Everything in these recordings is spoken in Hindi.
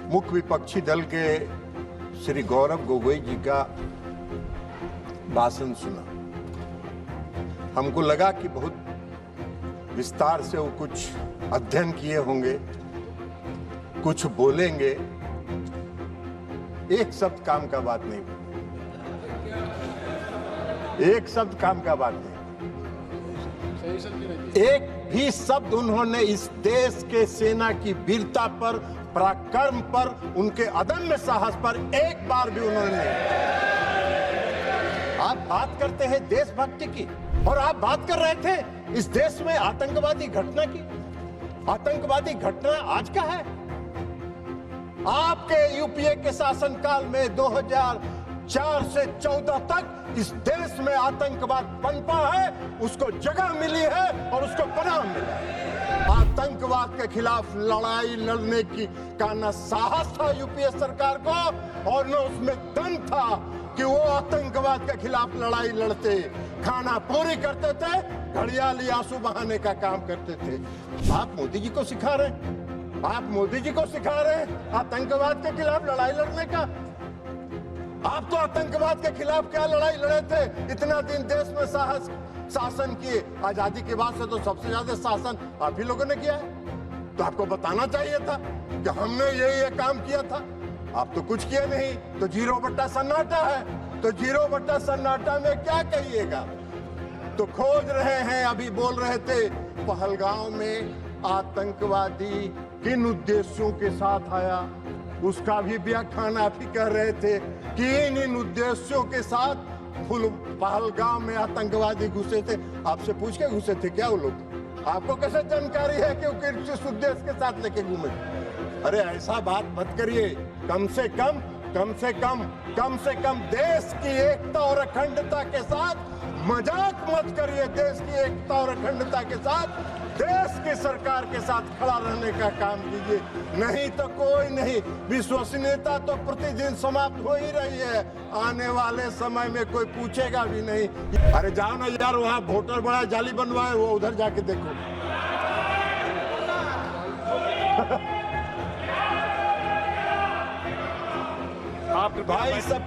मुख्य विपक्षी दल के श्री गौरव गोगोई जी का भाषण सुना। हमको लगा कि बहुत विस्तार से वो कुछ अध्ययन किए होंगे, कुछ बोलेंगे। एक शब्द काम का बात नहीं, एक शब्द काम का बात नहीं, एक भी शब्द उन्होंने इस देश के सेना की वीरता पर, पराक्रम पर, उनके अदम्य साहस पर एक बार भी उन्होंने नहीं। आप बात करते हैं देशभक्ति की और आप बात कर रहे थे इस देश में आतंकवादी घटना की। आतंकवादी घटना आज का है। आपके यूपीए के शासनकाल में 2004 से 14 तक इस देश में आतंकवाद पनपा है, उसको जगह मिली है और उसको पनाह मिला है। आतंकवाद के खिलाफ लड़ाई लड़ने की का न साहस था यूपीए सरकार को और न उसमें दम था कि वो आतंकवाद के खिलाफ लड़ाई लड़ते, खाना पूरी करते थे, घड़ियाली आंसू बहाने का काम करते थे। आप मोदी जी को सिखा रहे हैं, आप मोदी जी को सिखा रहे हैं आतंकवाद के खिलाफ लड़ाई लड़ने का। आप तो आतंकवाद के खिलाफ क्या लड़ाई लड़े थे, इतना दिन देश में साहस शासन किए। आजादी के बाद से तो सबसे ज्यादा शासन आप ही लोगों ने किया है, तो आपको बताना चाहिए था कि हमने ये काम किया था। आप तो कुछ किए नहीं, तो 0 सन्नाटा है। तो 0 सन्नाटा में क्या कहिएगा? तो खोज रहे हैं, अभी बोल रहे थे पहलगांव में आतंकवादी किन उद्देश्यों के साथ आया, उसका भी व्याख्यान आप ही कर रहे थे कि इन उद्देश्यों के साथ पहलगाम में आतंकवादी घुसे थे। आपसे पूछ के घुसे थे क्या वो लोग? आपको कैसे जानकारी है कि वो किस उद्देश्य के साथ लेके घूमे? अरे ऐसा बात मत करिए। कम से कम देश की एकता और अखंडता के साथ मजाक मत करिए। देश की एकता और अखंडता के साथ देश की सरकार के साथ खड़ा रहने का काम कीजिए, नहीं तो कोई नहीं। विश्वसनीयता तो प्रतिदिन समाप्त हो ही रही है, आने वाले समय में कोई पूछेगा भी नहीं। अरे जाओ ना यार, वहाँ वोटर बड़ा जाली बनवाए, वो उधर जाके देखो। आप भाई सब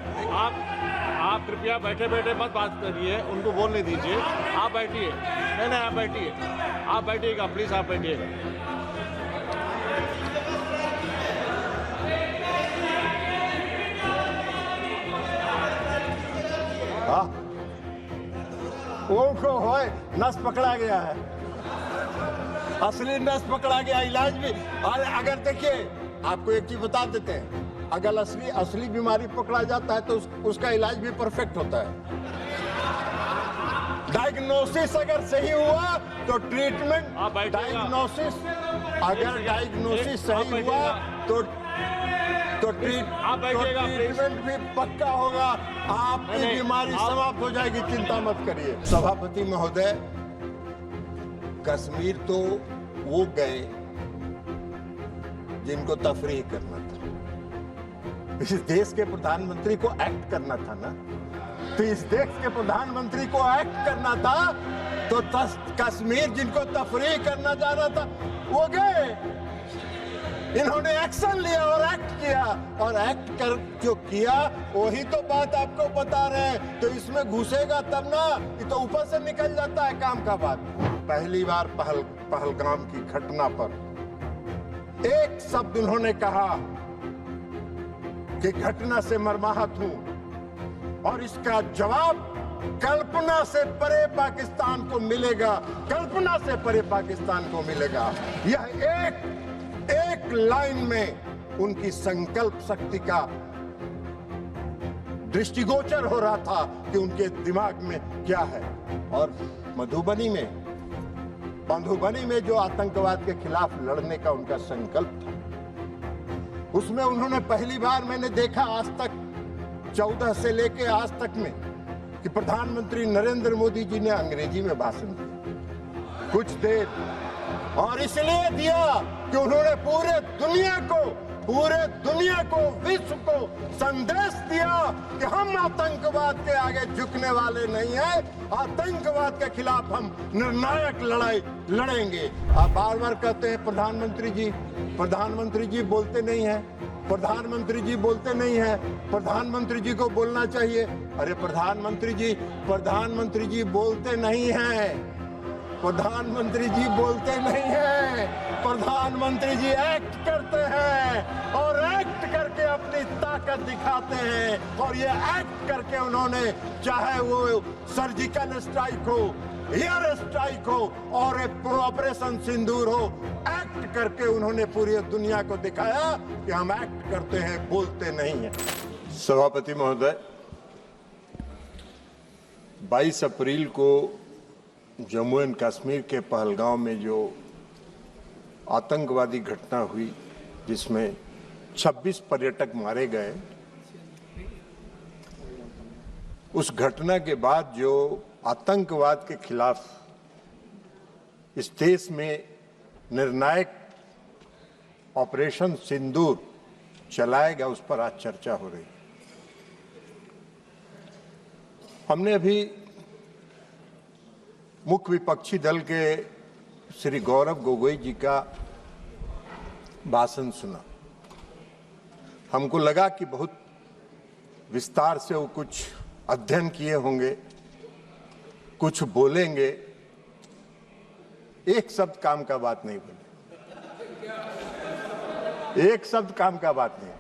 आप कृपया बैठे बैठे मत बात करिए, उनको बोलने दीजिए। आप बैठिए, नहीं आप बैठिए, आप बैठिएगा प्लीज, आप बैठिएगा। हाँ, उनको होए नस पकड़ा गया है, असली नस पकड़ा गया। इलाज भी, अगर देखिए आपको एक चीज बता देते हैं, अगर असली बीमारी पकड़ा जाता है तो उसका इलाज भी परफेक्ट होता है। डायग्नोसिस अगर सही हुआ तो ट्रीटमेंट, डायग्नोसिस अगर डायग्नोसिस सही हुआ तो ट्रीटमेंट भी पक्का होगा, आपकी बीमारी समाप्त हो जाएगी, चिंता मत करिए। सभापति महोदय, कश्मीर तो वो गए जिनको तफरीह करना था। इस देश के प्रधानमंत्री को एक्ट करना था ना, तो इस देश के प्रधानमंत्री को एक्ट करना था, तो कश्मीर जिनको तफरीह करना जाना था वो गए। इन्होंने एक्शन लिया और एक्ट किया, और एक्ट कर जो किया वही तो बात आपको बता रहे हैं। तो इसमें घुसेगा तब ना, ये तो ऊपर से निकल जाता है काम का बात। पहली बार पहलगाम की घटना पर एक शब्द उन्होंने कहा कि घटना से मर्माहत हूं, और इसका जवाब कल्पना से परे पाकिस्तान को मिलेगा, कल्पना से परे पाकिस्तान को मिलेगा। यह एक लाइन में उनकी संकल्प शक्ति का दृष्टिगोचर हो रहा था कि उनके दिमाग में क्या है। और मधुबनी में जो आतंकवाद के खिलाफ लड़ने का उनका संकल्प था, उसमें उन्होंने पहली बार मैंने देखा आज तक 14 से लेके आज तक में कि प्रधानमंत्री नरेंद्र मोदी जी ने अंग्रेजी में भाषण दिया कुछ देर, और इसलिए दिया कि उन्होंने पूरे दुनिया को, विश्व को संदेश दिया कि हम आतंकवाद के आगे झुकने वाले नहीं हैं, आतंकवाद के खिलाफ हम निर्णायक लड़ाई लड़ेंगे। आप बार बार कहते हैं प्रधानमंत्री जी बोलते नहीं हैं, प्रधानमंत्री जी बोलते नहीं हैं, प्रधानमंत्री जी को बोलना चाहिए। अरे प्रधानमंत्री जी बोलते नहीं हैं, प्रधानमंत्री जी बोलते नहीं हैं, प्रधानमंत्री जी एक्ट करते हैं और एक्ट करके अपनी ताकत दिखाते हैं। और ये एक्ट करके उन्होंने, चाहे वो सर्जिकल स्ट्राइक हो, एयर स्ट्राइक हो और ऑपरेशन सिंदूर हो, एक्ट करके उन्होंने पूरी दुनिया को दिखाया कि हम एक्ट करते हैं, बोलते नहीं हैं। सभापति महोदय, 22 अप्रैल को जम्मू एंड कश्मीर के पहलगांव में जो आतंकवादी घटना हुई, जिसमें 26 पर्यटक मारे गए, उस घटना के बाद जो आतंकवाद के खिलाफ इस देश में निर्णायक ऑपरेशन सिंदूर चलाएगा, उस पर आज चर्चा हो रही। हमने अभी मुख्य विपक्षी दल के श्री गौरव गोगोई जी का भाषण सुना। हमको लगा कि बहुत विस्तार से वो कुछ अध्ययन किए होंगे, कुछ बोलेंगे। एक शब्द काम का बात नहीं बोले, एक शब्द काम का बात नहीं,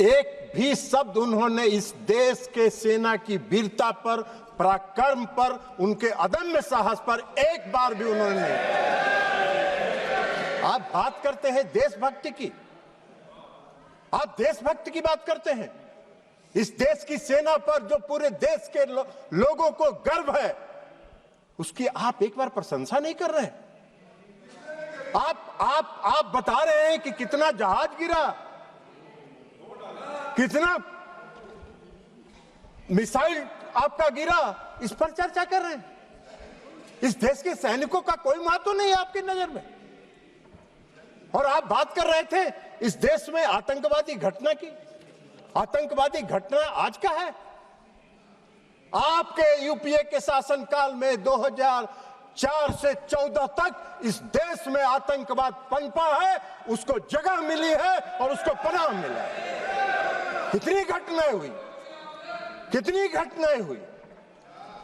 एक भी शब्द उन्होंने इस देश के सेना की वीरता पर, पराक्रम पर, उनके अदम्य साहस पर एक बार भी उन्होंने नहीं। आप बात करते हैं देशभक्ति की, आप देशभक्ति की बात करते हैं। इस देश की सेना पर जो पूरे देश के लोगों को गर्व है, उसकी आप एक बार प्रशंसा नहीं कर रहे। आप बता रहे हैं कि कितना जहाज गिरा, कितना मिसाइल आपका गिरा, इस पर चर्चा कर रहे हैं। इस देश के सैनिकों का कोई महत्व नहीं है आपकी नजर में। और आप बात कर रहे थे इस देश में आतंकवादी घटना की। आतंकवादी घटना आज का है। आपके यूपीए के शासनकाल में 2004 से 14 तक इस देश में आतंकवाद पनपा है, उसको जगह मिली है और उसको पनाह मिला है। कितनी घटनाएं हुई, कितनी घटनाएं हुई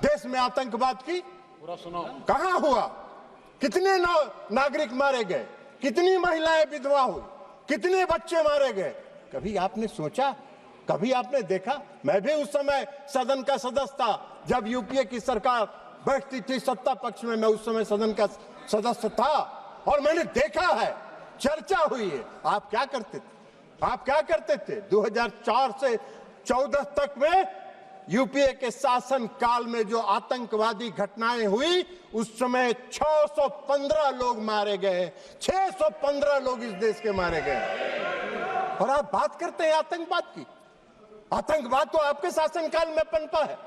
देश में आतंकवाद की। पूरा सुनो, कहां हुआ, कितने नागरिक मारे गए, कितनी महिलाएं विधवा हुई, कितने बच्चे मारे गए। कभी आपने सोचा, कभी आपने देखा? मैं भी उस समय सदन का सदस्य था जब यूपीए की सरकार बैठती थी सत्ता पक्ष में। मैं उस समय सदन का सदस्य था और मैंने देखा है, चर्चा हुई है। आप क्या करते थे, आप क्या करते थे? 2004 से 14 तक में यूपीए के शासन काल में जो आतंकवादी घटनाएं हुई, उस समय 615 लोग मारे गए, 615 लोग इस देश के मारे गए। और आप बात करते हैं आतंकवाद की। आतंकवाद तो आपके शासनकाल में पनपा है।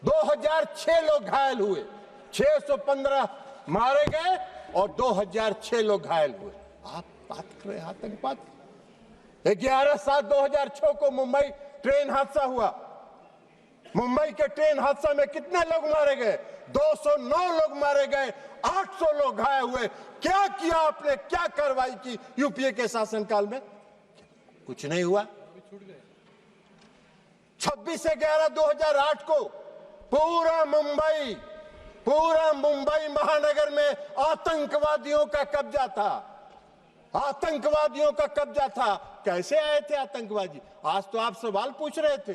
2006 लोग घायल हुए, 615 मारे गए और 2006 लोग घायल हुए। आप बात कर रहे हैं आतंकवाद की। 11/7/2006 को मुंबई ट्रेन हादसा हुआ। मुंबई के ट्रेन हादसा में कितने लोग मारे गए? 209 लोग मारे गए, 800 लोग घायल हुए। क्या किया आपने, क्या कार्रवाई की यूपीए के शासनकाल में? कुछ नहीं हुआ। 26/11/2008 को पूरा मुंबई महानगर में आतंकवादियों का कब्जा था, आतंकवादियों का कब्जा था। कैसे आए थे आतंकवादी? आज तो आप सवाल पूछ रहे थे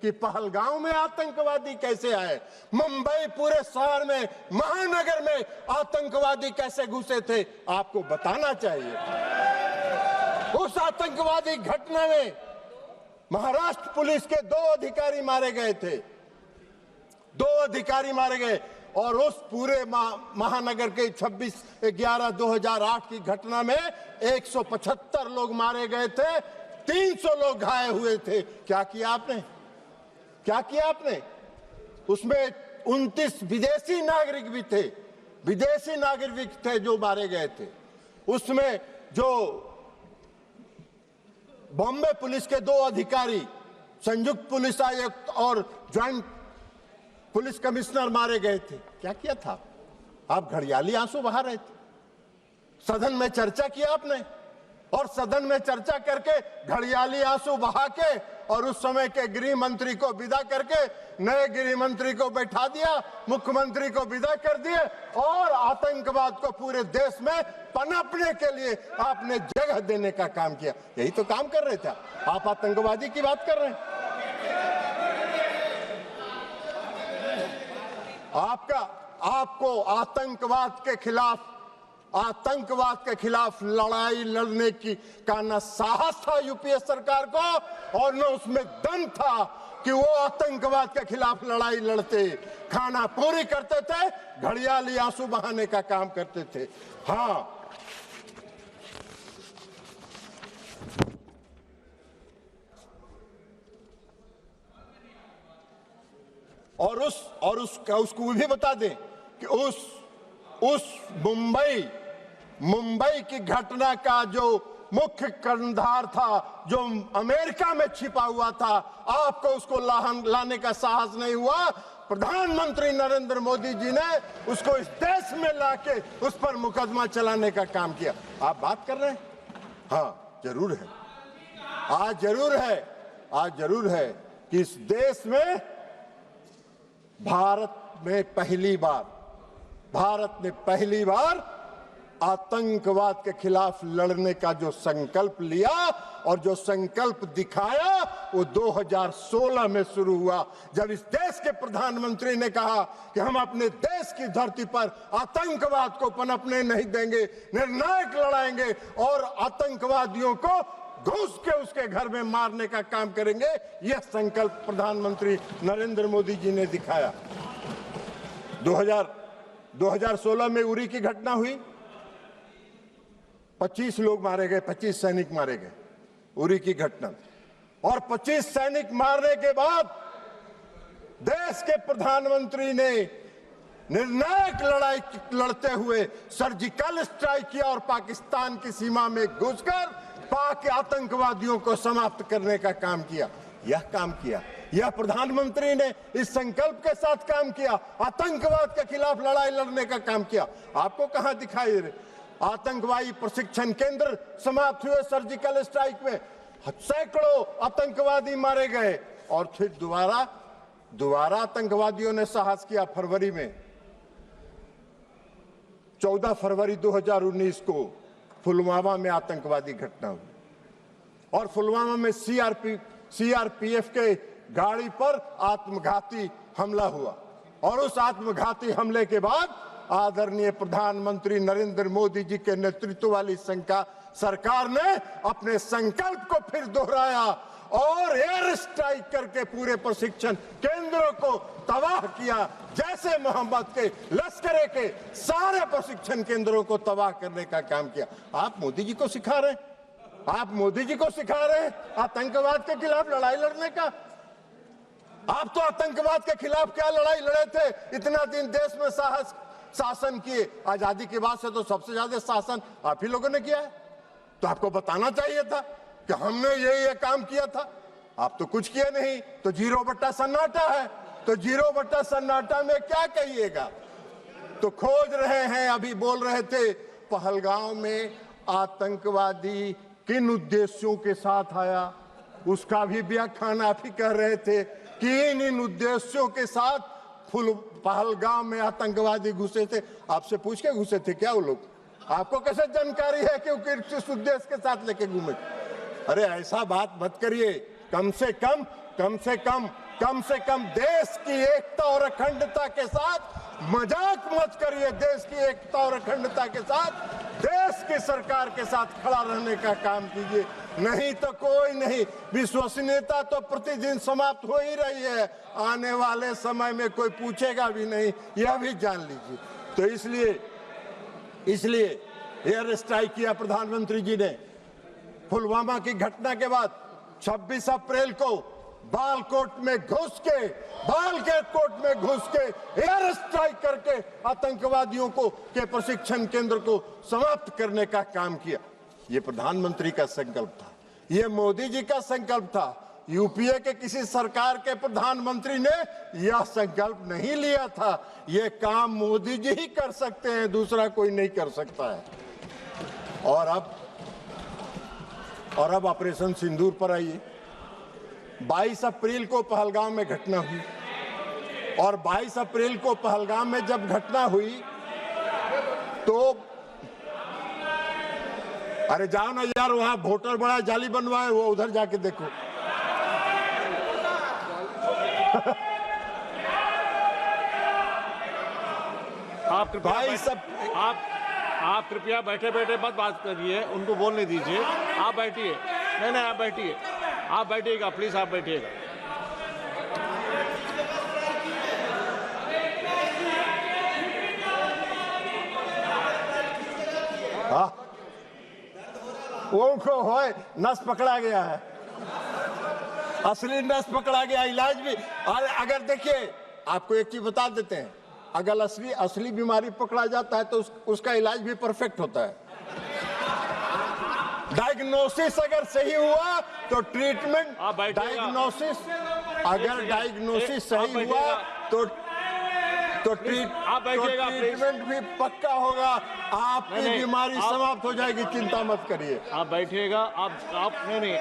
कि पहलगांव में आतंकवादी कैसे आए, मुंबई पूरे शहर में, महानगर में आतंकवादी कैसे घुसे थे, आपको बताना चाहिए। उस आतंकवादी घटना में महाराष्ट्र पुलिस के 2 अधिकारी मारे गए थे, 2 अधिकारी मारे गए। और उस पूरे महानगर के 26/11/2008 की घटना में 175 लोग मारे गए थे, 300 लोग घायल हुए थे। क्या किया आपने, क्या किया आपने? उसमें 29 विदेशी नागरिक भी थे, विदेशी नागरिक थे जो मारे गए थे। उसमें जो बॉम्बे पुलिस के 2 अधिकारी, संयुक्त पुलिस आयुक्त और ज्वाइंट पुलिस कमिश्नर मारे गए थे। क्या किया था? आप घड़ियाली आंसू बहा रहे थे। सदन में चर्चा किया आपने, और सदन में चर्चा करके घड़ियाली आंसू बहा के और उस समय के गृह मंत्री को विदा करके नए गृह मंत्री को बैठा दिया, मुख्यमंत्री को विदा कर दिए और आतंकवाद को पूरे देश में पनपने के लिए आपने जगह देने का काम किया। यही तो काम कर रहे थे आप, आतंकवादी की बात कर रहे हैं। आपको आतंकवाद के खिलाफ लड़ाई लड़ने का न साहस था यूपीए सरकार को और न उसमें दम था कि वो आतंकवाद के खिलाफ लड़ाई लड़ते, खाना पूरी करते थे, घड़ियाली आंसू बहाने का काम करते थे। हाँ, और उसको भी बता दें कि उस मुंबई की घटना का जो मुख्य कर्णधार था, जो अमेरिका में छिपा हुआ था, आपको उसको लाने का साहस नहीं हुआ। प्रधानमंत्री नरेंद्र मोदी जी ने उसको इस देश में लाके उस पर मुकदमा चलाने का काम किया। आप बात कर रहे हैं? हाँ, जरूर है। आज जरूर है कि इस देश में भारत ने पहली बार आतंकवाद के खिलाफ लड़ने का जो संकल्प लिया और जो संकल्प दिखाया वो 2016 में शुरू हुआ, जब इस देश के प्रधानमंत्री ने कहा कि हम अपने देश की धरती पर आतंकवाद को पनपने नहीं देंगे, निर्णायक लड़ाएंगे और आतंकवादियों को घुस के उसके घर में मारने का काम करेंगे। यह संकल्प प्रधानमंत्री नरेंद्र मोदी जी ने दिखाया। 2016 में उरी की घटना हुई, 25 लोग मारे गए, 25 सैनिक मारे गए, उरी की घटना। और 25 सैनिक मारने के बाद देश के प्रधानमंत्री ने निर्णायक लड़ाई लड़ते हुए सर्जिकल स्ट्राइक किया और पाकिस्तान की सीमा में घुसकर पाक आतंकवादियों को समाप्त करने का काम किया। यह प्रधानमंत्री ने इस संकल्प के साथ काम किया, आतंकवाद के खिलाफ लड़ाई लड़ने का काम किया। आपको कहां दिखाई दे रहे? आतंकवादी प्रशिक्षण केंद्र समाप्त हुए सर्जिकल स्ट्राइक में, सैकड़ों आतंकवादी मारे गए और फिर दोबारा आतंकवादियों ने साहस किया। फरवरी में 14 फरवरी 2019 को पुलवामा में आतंकवादी घटना हुई और पुलवामा में सीआरपीएफ के गाड़ी पर आत्मघाती हमला हुआ और उस आत्मघाती हमले के बाद आदरणीय प्रधानमंत्री नरेंद्र मोदी जी के नेतृत्व वाली सरकार ने अपने संकल्प को फिर दोहराया और एयर स्ट्राइक करके पूरे प्रशिक्षण केंद्रों को तबाह किया, जैसे मोहम्मद के लश्करे के सारे प्रशिक्षण केंद्रों को तबाह करने का काम किया। आप मोदी जी को सिखा रहे हैं आतंकवाद के खिलाफ लड़ाई लड़ने का। आप तो आतंकवाद के खिलाफ क्या लड़ाई लड़े थे? इतना दिन देश में शासन किए, आजादी के बाद से तो सबसे ज्यादा शासन आप ही लोगों ने किया है। तो आपको बताना चाहिए था कि हमने ये काम किया था। आप तो कुछ किए नहीं, तो 0 सन्नाटा है। तो 0 सन्नाटा में क्या कहिएगा? तो खोज रहे हैं। अभी बोल रहे थे पहलगांव में आतंकवादी किन उद्देश्यों के साथ आया, उसका भी व्याख्यान आप ही कर रहे थे कि इन उद्देश्यों के साथ पहलगांव में आतंकवादी घुसे थे। आपसे पूछ के घुसे थे क्या वो लोग? आपको कैसे जानकारी है कि वो किस उद्देश्य के साथ लेके घूमे? अरे ऐसा बात मत करिए। कम से कम देश की एकता और अखंडता के साथ मजाक मत करिए। देश की एकता और अखंडता के साथ देश की सरकार के साथ खड़ा रहने का काम कीजिए, नहीं तो कोई नहीं। विश्वसनीयता तो प्रतिदिन समाप्त हो ही रही है, आने वाले समय में कोई पूछेगा भी नहीं, यह भी जान लीजिए। तो इसलिए एयर स्ट्राइक किया प्रधानमंत्री जी ने। पुलवामा की घटना के बाद 26 अप्रैल को बालकोट में घुस के एयर स्ट्राइक करके आतंकवादियों के प्रशिक्षण केंद्र को समाप्त करने का काम किया। ये प्रधानमंत्री का संकल्प था, ये मोदी जी का संकल्प था। यूपीए के किसी सरकार के प्रधानमंत्री ने यह संकल्प नहीं लिया था। यह काम मोदी जी ही कर सकते हैं, दूसरा कोई नहीं कर सकता है। और और अब ऑपरेशन सिंदूर पर आइए। 22 अप्रैल को पहलगाम में घटना हुई और 22 अप्रैल को पहलगाम में जब घटना हुई तो अरे जाओ ना यार, वहां वोटर बड़ा जाली बनवाए, वो उधर जाके देखो। आप कृपया भाई सब आप कृपया बैठे बैठे मत बात करिए, उनको बोलने दीजिए। आप बैठिए। नहीं आप बैठिए, आप बैठिएगा प्लीज, आप बैठिएगा। हाँ, उनको होए नस पकड़ा गया है, असली नस पकड़ा गया। इलाज भी, और अगर देखिए आपको एक चीज बता देते हैं, अगर असली बीमारी पकड़ा जाता है तो उसका इलाज भी परफेक्ट होता है। डायग्नोसिस अगर सही हुआ तो ट्रीटमेंट, डायग्नोसिस अगर डायग्नोसिस सही हुआ तो ट्रीटमेंट भी पक्का होगा, आपकी बीमारी समाप्त हो जाएगी, चिंता मत करिए। आप बैठिएगा। आप नहीं,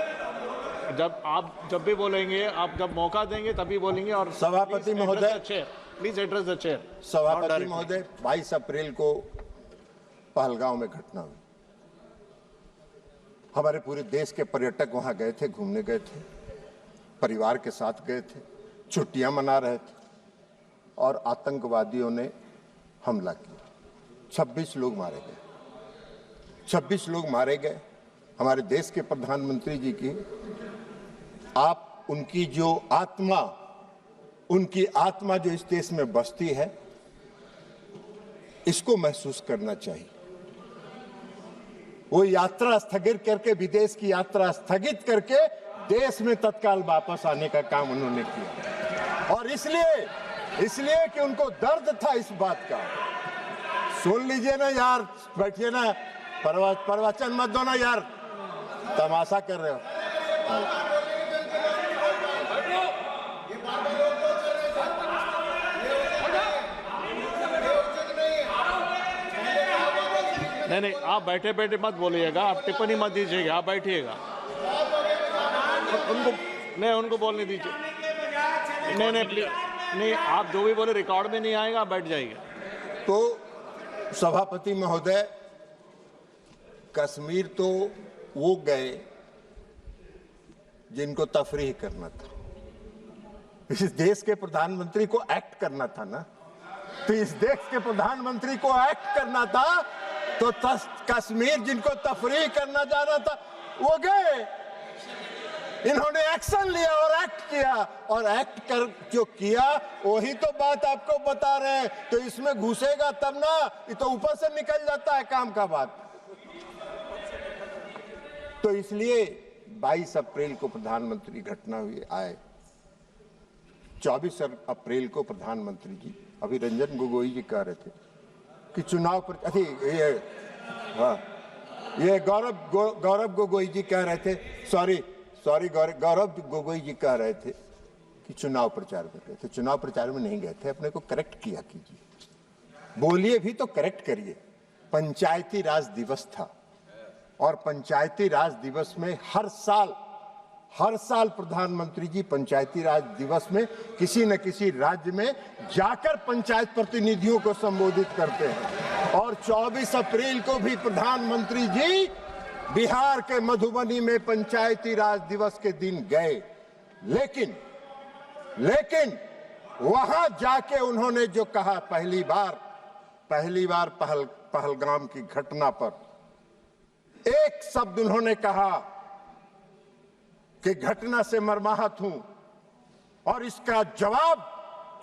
जब भी बोलेंगे, आप जब मौका देंगे तभी बोलेंगे। और सभापति महोदय, प्लीज एड्रेस द चेयर। सभापति महोदय, 22 अप्रैल को पहलगांव में घटना हुई। हमारे पूरे देश के पर्यटक वहां गए थे, घूमने गए थे, परिवार के साथ गए थे, छुट्टियां मना रहे थे और आतंकवादियों ने हमला किया। 26 लोग मारे गए, 26 लोग मारे गए। हमारे देश के प्रधानमंत्री जी की उनकी आत्मा जो इस देश में बसती है, इसको महसूस करना चाहिए। वो यात्रा स्थगित करके, विदेश की यात्रा स्थगित करके देश में तत्काल वापस आने का काम उन्होंने किया। और इसलिए कि उनको दर्द था इस बात का। सुन लीजिए ना यार, बैठिए ना, प्रवचन मत दो ना यार, तमाशा कर रहे हो। नहीं आप बैठे बैठे मत बोलिएगा, आप टिप्पणी मत दीजिएगा, आप बैठिएगा। उनको बोलने दीजिए। नहीं प्लीज, नहीं आप जो भी बोले रिकॉर्ड में नहीं आएगा, आप बैठ जाइए। तो सभापति महोदय, कश्मीर तो वो गए जिनको तफरीह करना था। इस देश के प्रधानमंत्री को एक्ट करना था ना, तो इस देश के प्रधानमंत्री को एक्ट करना था, तो कश्मीर जिनको तफरीह करना जाना था वो गए। इन्होंने एक्शन लिया और एक्ट किया, और एक्ट कर जो किया वही तो बात आपको बता रहे हैं। तो इसमें घुसेगा तब ना, ये तो ऊपर से निकल जाता है काम का बात। तो इसलिए 22 अप्रैल को प्रधानमंत्री घटना हुई आए। 24 अप्रैल को प्रधानमंत्री जी, अभी रंजन गोगोई जी कह रहे थे कि चुनाव पर, ये गौरव गोगोई जी कह रहे थे, सॉरी गौरव गोगोई जी कह रहे थे कि चुनाव प्रचार में गए थे। चुनाव प्रचार में नहीं गए थे, अपने को करेक्ट किया कीजिए, बोलिए भी तो करेक्ट करिए। पंचायती राज दिवस था और पंचायती राज दिवस में हर साल प्रधानमंत्री जी पंचायती राज दिवस में किसी न किसी राज्य में जाकर पंचायत प्रतिनिधियों को संबोधित करते हैं। और 24 अप्रैल को भी प्रधानमंत्री जी बिहार के मधुबनी में पंचायती राज दिवस के दिन गए। लेकिन वहां जाके उन्होंने जो कहा, पहली बार पहलगाम की घटना पर एक शब्द उन्होंने कहा कि घटना से मर्माहत हूं और इसका जवाब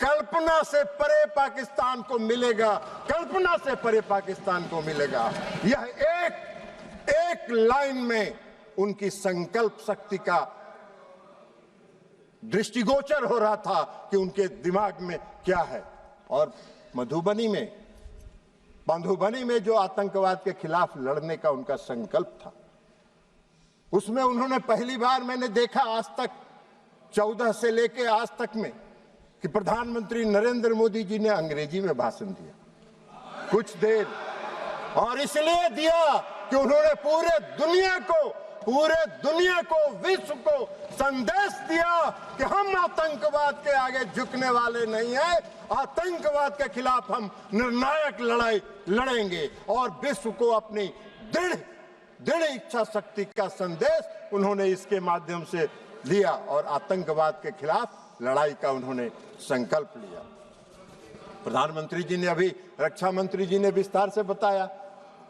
कल्पना से परे पाकिस्तान को मिलेगा, कल्पना से परे पाकिस्तान को मिलेगा। यह एक लाइन में उनकी संकल्प शक्ति का दृष्टिगोचर हो रहा था कि उनके दिमाग में क्या है। और मधुबनी में जो आतंकवाद के खिलाफ लड़ने का उनका संकल्प था, उसमें उन्होंने पहली बार मैंने देखा आज तक 14 से लेके आज तक में कि प्रधानमंत्री नरेंद्र मोदी जी ने अंग्रेजी में भाषण दिया कुछ देर, और इसलिए दिया कि उन्होंने पूरे दुनिया को पूरे दुनिया को, विश्व को संदेश दिया कि हम आतंकवाद के आगे झुकने वाले नहीं हैं। आतंकवाद के खिलाफ हम निर्णायक लड़ाई लड़ेंगे और विश्व को अपनी दृढ़ इच्छा शक्ति का संदेश उन्होंने इसके माध्यम से लिया और आतंकवाद के खिलाफ लड़ाई का उन्होंने संकल्प लिया। प्रधानमंत्री जी ने, अभी रक्षा मंत्री जी ने विस्तार से बताया।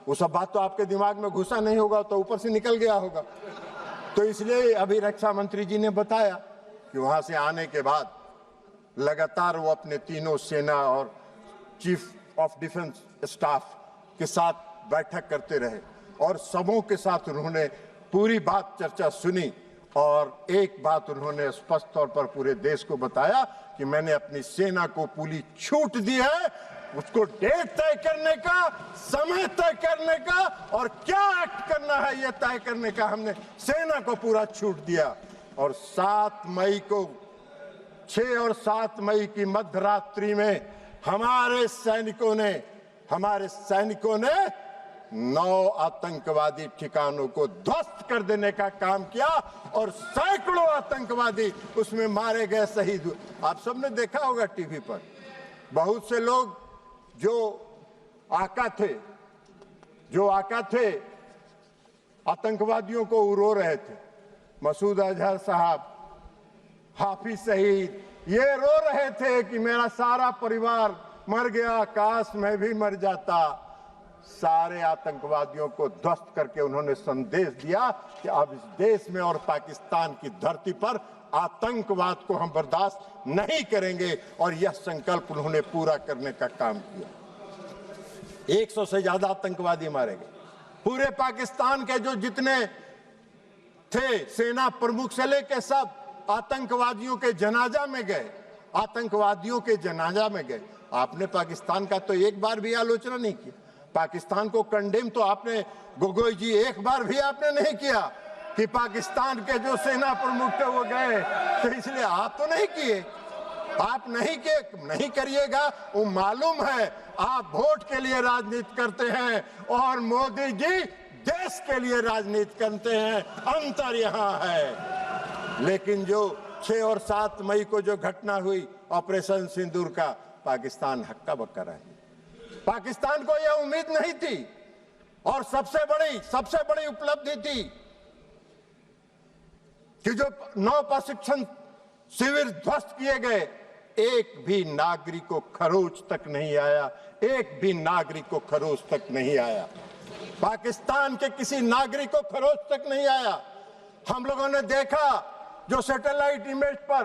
वो सब बात तो आपके दिमाग में घुसा नहीं होगा, तो ऊपर से निकल गया होगा। तो इसलिए अभी रक्षा मंत्री जी ने बताया कि वहां से आने के बाद लगातार वो अपने तीनों सेना और चीफ ऑफ डिफेंस स्टाफ के साथ बैठक करते रहे और सबों के साथ उन्होंने पूरी बात चर्चा सुनी और एक बात उन्होंने स्पष्ट तौर पर पूरे देश को बताया कि मैंने अपनी सेना को पूरी छूट दी है, उसको डेट तय करने का, समय तय करने का और क्या एक्ट करना है यह तय करने का हमने सेना को पूरा छूट दिया। और 7 मई को, 6 और 7 मई की मध्यरात्रि में हमारे सैनिकों ने 9 आतंकवादी ठिकानों को ध्वस्त कर देने का काम किया और सैकड़ों आतंकवादी उसमें मारे गए, शहीद हुए। आप सबने देखा होगा टीवी पर, बहुत से लोग जो आका थे आतंकवादियों को रो रहे थे। मसूद अजहर साहब, हाफिज शहीद, ये रो रहे थे कि मेरा सारा परिवार मर गया, काश मैं भी मर जाता। सारे आतंकवादियों को ध्वस्त करके उन्होंने संदेश दिया कि अब इस देश में और पाकिस्तान की धरती पर आतंकवाद को हम बर्दाश्त नहीं करेंगे और यह संकल्प उन्होंने पूरा करने का काम किया। 100 से ज्यादा आतंकवादी मारे गए। पूरे पाकिस्तान के जो जितने थे सेना प्रमुख से लेकर सब आतंकवादियों के जनाजा में गए। आपने पाकिस्तान का तो एक बार भी आलोचना नहीं की। पाकिस्तान को कंडेम तो आपने, गोगोई जी, एक बार भी आपने नहीं किया कि पाकिस्तान के जो सेना प्रमुख थे वो गए, तो इसलिए आप तो नहीं किए। आप नहीं करिएगा। वो मालूम है आप वोट के लिए राजनीति करते हैं और मोदी जी देश के लिए राजनीति करते हैं, अंतर यहाँ है। लेकिन जो 6 और 7 मई को जो घटना हुई ऑपरेशन सिंदूर का, पाकिस्तान हक्का बक्का रहा। पाकिस्तान को यह उम्मीद नहीं थी और सबसे बड़ी उपलब्धि थी कि जो 9 प्रशिक्षण शिविर ध्वस्त किए गए, एक भी नागरिक को खरोच तक नहीं आया। पाकिस्तान के किसी नागरिक को खरोच तक नहीं आया। हम लोगों ने देखा जो सैटेलाइट इमेज पर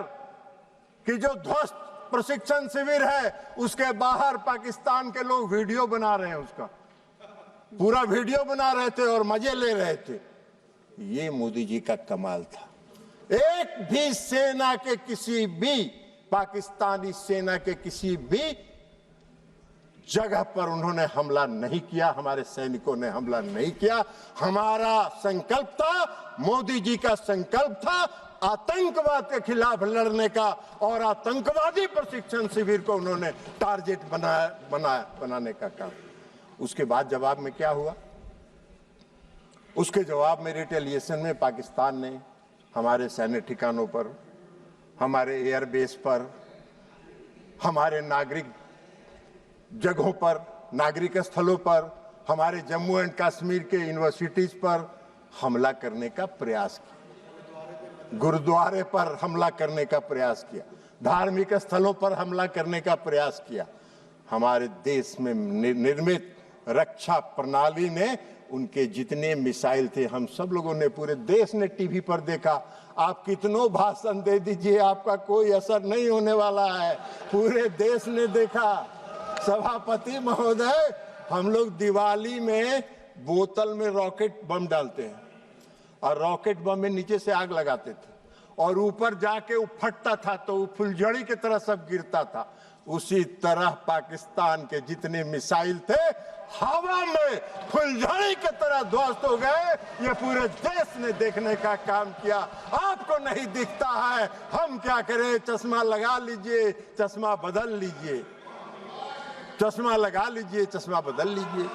कि जो ध्वस्त प्रशिक्षण शिविर है उसके बाहर पाकिस्तान के लोग वीडियो बना रहे हैं, उसका पूरा वीडियो बना रहे थे और मजे ले रहे थे। ये मोदी जी का कमाल था। एक भी सेना के किसी भी, पाकिस्तानी सेना के किसी भी जगह पर उन्होंने हमला नहीं किया, हमारे सैनिकों ने हमला नहीं किया। हमारा संकल्प था, मोदी जी का संकल्प था आतंकवाद के खिलाफ लड़ने का और आतंकवादी प्रशिक्षण शिविर को उन्होंने टारगेट बनाने का काम। उसके बाद जवाब में क्या हुआ? उसके जवाब में रिटेलिएशन में पाकिस्तान ने हमारे सैन्य ठिकानों पर, हमारे एयरबेस पर, हमारे नागरिक जगहों पर, नागरिक स्थलों पर, हमारे जम्मू एंड कश्मीर के यूनिवर्सिटीज पर हमला करने का प्रयास किया, गुरुद्वारे पर हमला करने का प्रयास किया, धार्मिक स्थलों पर हमला करने का प्रयास किया। हमारे देश में निर्मित रक्षा प्रणाली ने उनके जितने मिसाइल थे, हम सब लोगों ने, पूरे देश ने टीवी पर देखा। आप कितनों भाषण दे दीजिए, आपका कोई असर नहीं होने वाला है। पूरे देश ने देखा। सभापति महोदय, हम लोग दिवाली में बोतल में रॉकेट बम डालते हैं और रॉकेट बम में नीचे से आग लगाते थे और ऊपर जाके वो फटता था तो वो फुलझड़ी की तरह सब गिरता था। उसी तरह पाकिस्तान के जितने मिसाइल थे हवा में फुलझड़ी की तरह ध्वस्त हो गए। ये पूरे देश ने देखने का काम किया। आपको नहीं दिखता है, हम क्या करें? चश्मा लगा लीजिए, चश्मा बदल लीजिए, चश्मा लगा लीजिए, चश्मा बदल लीजिए।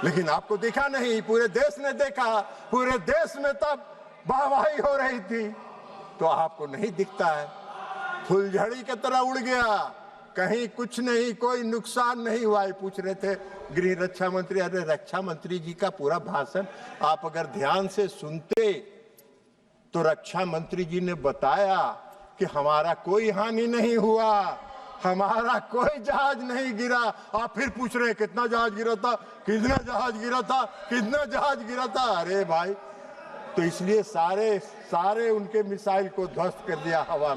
लेकिन आपको दिखा नहीं, पूरे देश ने देखा, पूरे देश में तब वाहवाही हो रही थी, तो आपको नहीं दिखता है। फुलझड़ी की तरह उड़ गया, कहीं कुछ नहीं, कोई नुकसान नहीं हुआ। पूछ रहे थे गृह रक्षा मंत्री, अरे रक्षा मंत्री जी का पूरा भाषण आप अगर ध्यान से सुनते तो रक्षा मंत्री जी ने बताया कि हमारा कोई हानि नहीं हुआ, हमारा कोई जहाज नहीं गिरा। आप फिर पूछ रहे हैं कितना जहाज गिरा था, कितना जहाज गिरा था, कितना जहाज गिरा था। अरे भाई, तो इसलिए सारे उनके मिसाइल को ध्वस्त कर दिया, हवा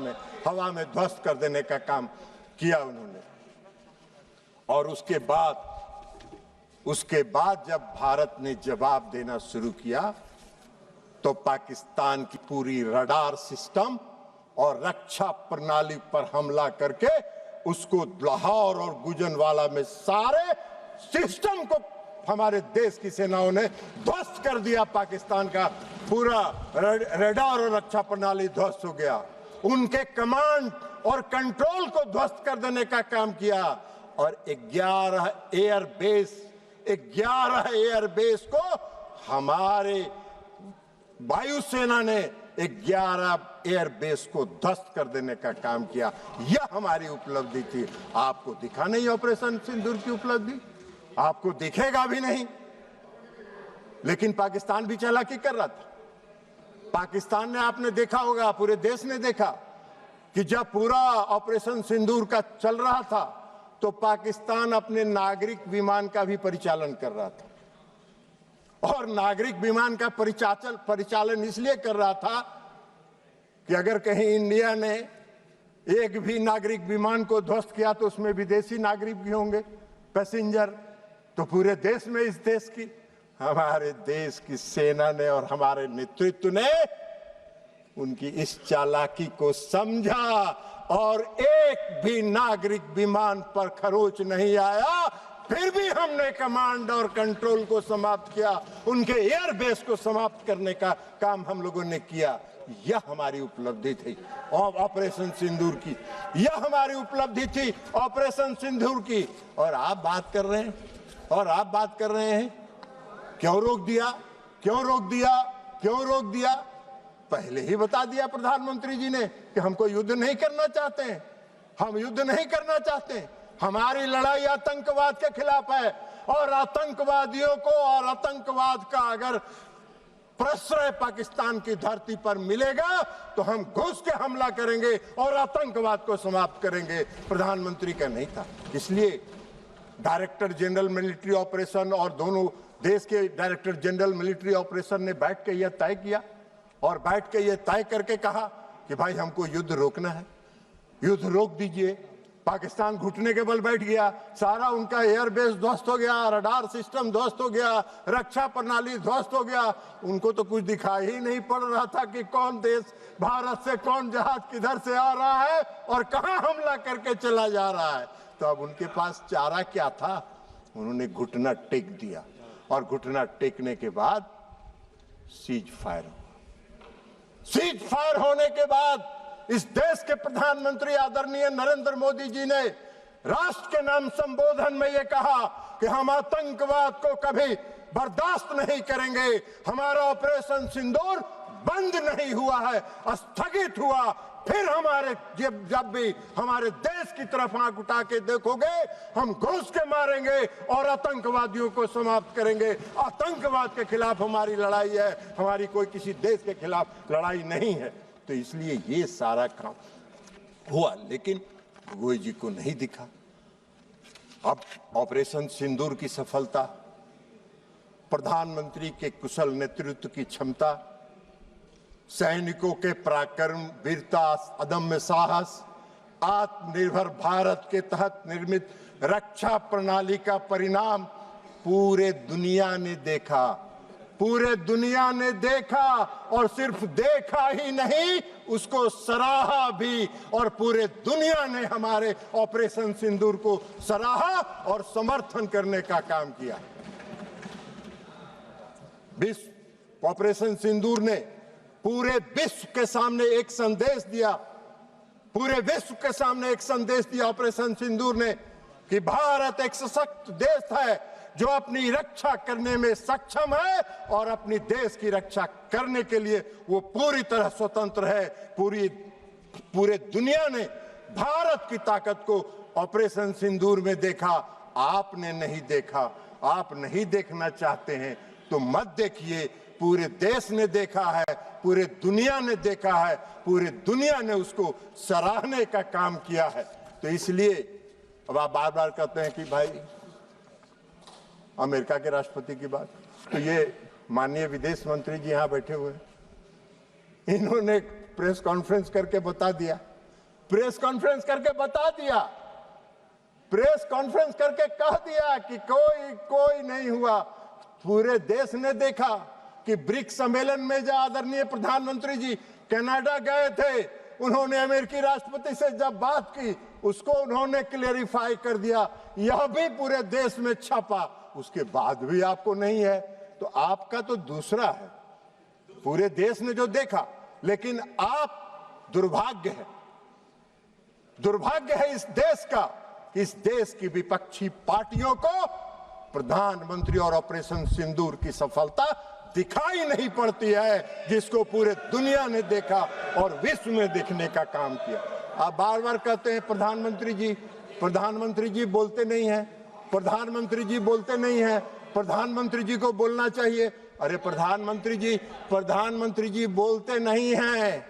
में ध्वस्त कर देने का काम किया उन्होंने। और उसके बाद जब भारत ने जवाब देना शुरू किया तो पाकिस्तान की पूरी रडार सिस्टम और रक्षा प्रणाली पर हमला करके उसको लाहौर और गुजरांवाला में सारे सिस्टम को हमारे देश की सेनाओं ने ध्वस्त कर दिया। पाकिस्तान का पूरा रडार और रक्षा प्रणाली ध्वस्त हो गया, उनके कमांड और कंट्रोल को ध्वस्त कर देने का काम किया। और 11 एयरबेस को हमारे वायुसेना ने 11 एयरबेस को ध्वस्त कर देने का काम किया। यह हमारी उपलब्धि थी। आपको दिखा नहीं ऑपरेशन सिंदूर की उपलब्धि, आपको दिखेगा भी नहीं। लेकिन पाकिस्तान भी चालाकी कर रहा था। पाकिस्तान ने, आपने देखा होगा, पूरे देश ने देखा कि जब पूरा ऑपरेशन सिंदूर का चल रहा था तो पाकिस्तान अपने नागरिक विमान का भी परिचालन कर रहा था। और नागरिक विमान का परिचालन इसलिए कर रहा था कि अगर कहीं इंडिया ने एक भी नागरिक विमान को ध्वस्त किया तो उसमें विदेशी नागरिक भी होंगे, पैसेंजर। तो पूरे देश में, इस देश की, हमारे देश की सेना ने और हमारे नेतृत्व ने उनकी इस चालाकी को समझा और एक भी नागरिक विमान पर खरोच नहीं आया। फिर भी हमने कमांड और कंट्रोल को समाप्त किया, उनके एयरबेस को समाप्त करने का काम हम लोगों ने किया। यह हमारी उपलब्धि थी ऑपरेशन सिंदूर की, यह हमारी उपलब्धि थी ऑपरेशन सिंदूर की। और आप बात कर रहे हैं क्यों रोक दिया, क्यों रोक दिया, क्यों रोक दिया? पहले ही बता दिया प्रधानमंत्री जी ने कि हमको युद्ध नहीं करना चाहते हैं, हम युद्ध नहीं करना चाहते। हमारी लड़ाई आतंकवाद के खिलाफ है और आतंकवादियों को और आतंकवाद का अगर प्रश्रय पाकिस्तान की धरती पर मिलेगा तो हम घुस के हमला करेंगे और आतंकवाद को समाप्त करेंगे। प्रधानमंत्री का नहीं था। इसलिए डायरेक्टर जनरल मिलिट्री ऑपरेशन और दोनों देश के डायरेक्टर जनरल मिलिट्री ऑपरेशन ने बैठ के यह तय किया और बैठ के यह तय करके कहा कि भाई हमको युद्ध रोकना है, युद्ध रोक दीजिए। पाकिस्तान घुटने के बल बैठ गया, सारा उनका एयरबेस ध्वस्त हो गया, रडार सिस्टम ध्वस्त हो गया, रक्षा प्रणाली ध्वस्त हो गया। उनको तो कुछ दिखाई ही नहीं पड़ रहा था कि कौन देश, भारत से कौन जहाज किधर से आ रहा है और कहां हमला करके चला जा रहा है। तो अब उनके पास चारा क्या था? उन्होंने घुटना टेक दिया और घुटना टेकने के बाद सीज फायर हुआ। सीज फायर होने के बाद इस देश के प्रधानमंत्री आदरणीय नरेंद्र मोदी जी ने राष्ट्र के नाम संबोधन में यह कहा कि हम आतंकवाद को कभी बर्दाश्त नहीं करेंगे। हमारा ऑपरेशन सिंदूर बंद नहीं हुआ है, स्थगित हुआ। फिर हमारे जब भी हमारे देश की तरफ आंख उठा के देखोगे, हम घुस के मारेंगे और आतंकवादियों को समाप्त करेंगे। आतंकवाद के खिलाफ हमारी लड़ाई है, हमारी कोई किसी देश के खिलाफ लड़ाई नहीं है। तो इसलिए ये सारा काम हुआ, लेकिन गोगोई जी को नहीं दिखा। अब ऑपरेशन सिंदूर की सफलता, प्रधानमंत्री के कुशल नेतृत्व की क्षमता, सैनिकों के पराक्रम, वीरता, अदम्य साहस, आत्मनिर्भर भारत के तहत निर्मित रक्षा प्रणाली का परिणाम पूरे दुनिया ने देखा। पूरे दुनिया ने देखा और सिर्फ देखा ही नहीं, उसको सराहा भी। और पूरे दुनिया ने हमारे ऑपरेशन सिंदूर को सराहा और समर्थन करने का काम किया। विश्व ऑपरेशन सिंदूर ने पूरे विश्व के सामने एक संदेश दिया, पूरे विश्व के सामने एक संदेश दिया ऑपरेशन सिंदूर ने कि भारत एक सशक्त देश है जो अपनी रक्षा करने में सक्षम है और अपनी देश की रक्षा करने के लिए वो पूरी तरह स्वतंत्र है। पूरे दुनिया ने भारत की ताकत को ऑपरेशन सिंदूर में देखा, आपने नहीं देखा। आप नहीं देखना चाहते हैं तो मत देखिए। पूरे देश ने देखा है, पूरे दुनिया ने देखा है, पूरी दुनिया ने उसको सराहने का काम किया है। तो इसलिए अब आप बार बार कहते हैं कि भाई अमेरिका के राष्ट्रपति की बात, तो ये माननीय विदेश मंत्री जी यहाँ बैठे हुए हैं, इन्होंने प्रेस कॉन्फ्रेंस करके बता दिया, प्रेस कॉन्फ्रेंस करके बता दिया, प्रेस कॉन्फ्रेंस करके कह दिया कि कोई नहीं हुआ। पूरे देश ने देखा कि ब्रिक्स सम्मेलन में जो आदरणीय प्रधानमंत्री जी कनाडा गए थे, उन्होंने अमेरिकी राष्ट्रपति से जब बात की उसको उन्होंने क्लेरिफाई कर दिया, यह भी पूरे देश में छपा। उसके बाद भी आपको नहीं है तो आपका तो दूसरा है। पूरे देश ने जो देखा, लेकिन आप दुर्भाग्य है इस देश का कि इस देश की विपक्षी पार्टियों को प्रधानमंत्री और ऑपरेशन सिंदूर की सफलता दिखाई नहीं पड़ती है, जिसको पूरे दुनिया ने देखा और विश्व में देखने का काम किया। आप बार बार कहते हैं प्रधानमंत्री जी बोलते नहीं हैं, प्रधानमंत्री जी बोलते नहीं हैं, प्रधानमंत्री जी को बोलना चाहिए। अरे प्रधानमंत्री जी बोलते नहीं हैं,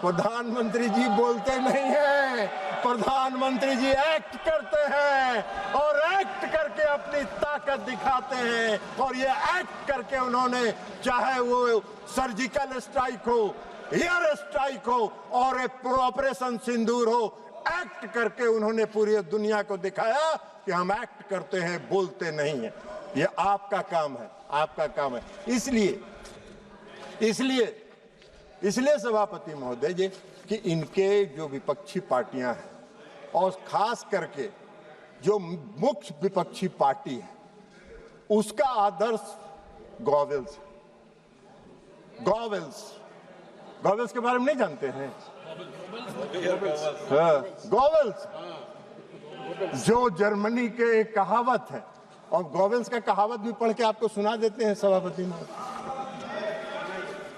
प्रधानमंत्री जी बोलते नहीं हैं, प्रधानमंत्री जी एक्ट करते हैं और एक्ट करके अपनी ताकत दिखाते हैं। और ये एक्ट करके उन्होंने, चाहे वो सर्जिकल स्ट्राइक हो, एयर स्ट्राइक हो और ऑपरेशन सिंदूर हो, एक्ट करके उन्होंने पूरी दुनिया को दिखाया कि हम एक्ट करते हैं, बोलते नहीं हैं। ये आपका काम है, आपका काम है। इसलिए सभापति महोदय जी कि इनके जो विपक्षी पार्टियां हैं और खास करके जो मुख्य विपक्षी पार्टी है उसका आदर्श गॉवेल्स के बारे में नहीं जानते हैं? गॉवेल्स जो जर्मनी के एक कहावत है, और गॉवेल्स का कहावत भी पढ़ के आपको सुना देते हैं सभापति महोदय।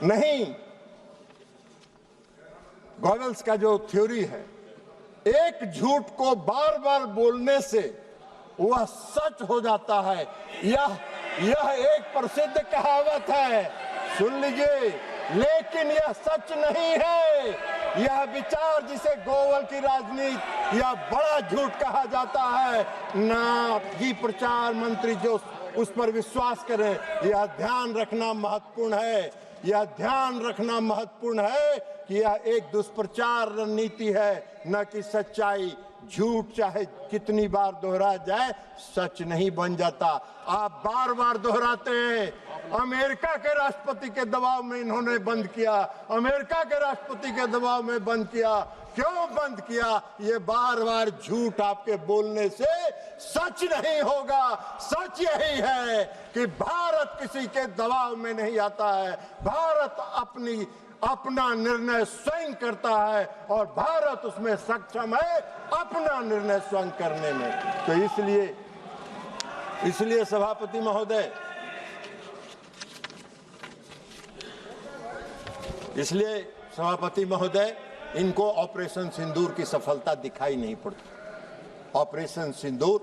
नहीं, गॉवेल्स का जो थ्योरी है, एक झूठ को बार बार बोलने से वह सच हो जाता है। यह एक प्रसिद्ध कहावत है, सुन लीजिए, लेकिन यह सच नहीं है। यह विचार जिसे गोवल की राजनीति या बड़ा झूठ कहा जाता है ना, कि प्रचार मंत्री जो उस पर विश्वास करें, यह ध्यान रखना महत्वपूर्ण है। यह ध्यान रखना महत्वपूर्ण है कि यह एक दुष्प्रचार रणनीति है, न कि सच्चाई। झूठ चाहे कितनी बार दोहराया जाए सच नहीं बन जाता। आप बार बार दोहराते हैं, अमेरिका के राष्ट्रपति के दबाव में इन्होंने बंद किया, अमेरिका के राष्ट्रपति के दबाव में बंद किया। क्यों बंद किया? ये बार बार झूठ आपके बोलने से सच नहीं होगा। सच यही है कि भारत किसी के दबाव में नहीं आता है, भारत अपना निर्णय स्वयं करता है और भारत उसमें सक्षम है अपना निर्णय स्वयं करने में। तो इसलिए सभापति महोदय, इनको ऑपरेशन सिंदूर की सफलता दिखाई नहीं पड़ती। ऑपरेशन सिंदूर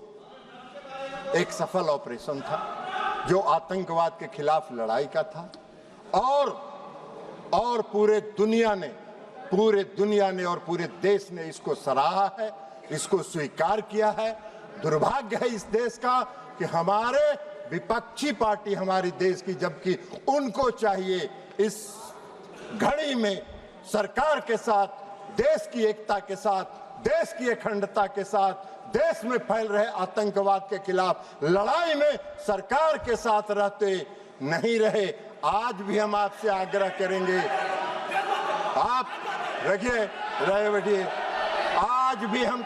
एक सफल ऑपरेशन था जो आतंकवाद के खिलाफ लड़ाई का था, और पूरे दुनिया ने और पूरे देश ने इसको सराहा है, इसको स्वीकार किया है। दुर्भाग्य है इस देश का कि हमारे विपक्षी पार्टी हमारे देश की, जबकि उनको चाहिए इस घड़ी में सरकार के साथ, देश की एकता के साथ, देश की अखंडता के साथ, देश में फैल रहे आतंकवाद के खिलाफ लड़ाई में सरकार के साथ रहते नहीं रहे। आज भी हम आपसे आग्रह करेंगे, आप रखिए, रहे बैठिए, आज भी हम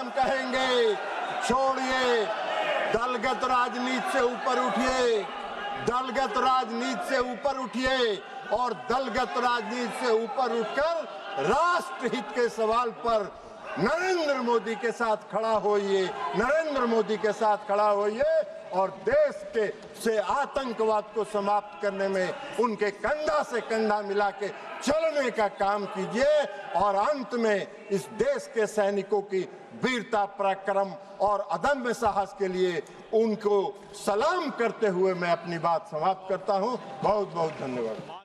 कहेंगे, छोड़िए दलगत राजनीति से ऊपर उठिए, दलगत राजनीति से ऊपर उठिए और दलगत राजनीति से ऊपर उठकर राष्ट्र हित के सवाल पर नरेंद्र मोदी के साथ खड़ा होइए, नरेंद्र मोदी के साथ खड़ा होइए और देश के से आतंकवाद को समाप्त करने में उनके कंधा से कंधा मिला के चलने का काम कीजिए। और अंत में इस देश के सैनिकों की वीरता, पराक्रम और अदम्य साहस के लिए उनको सलाम करते हुए मैं अपनी बात समाप्त करता हूं। बहुत बहुत धन्यवाद।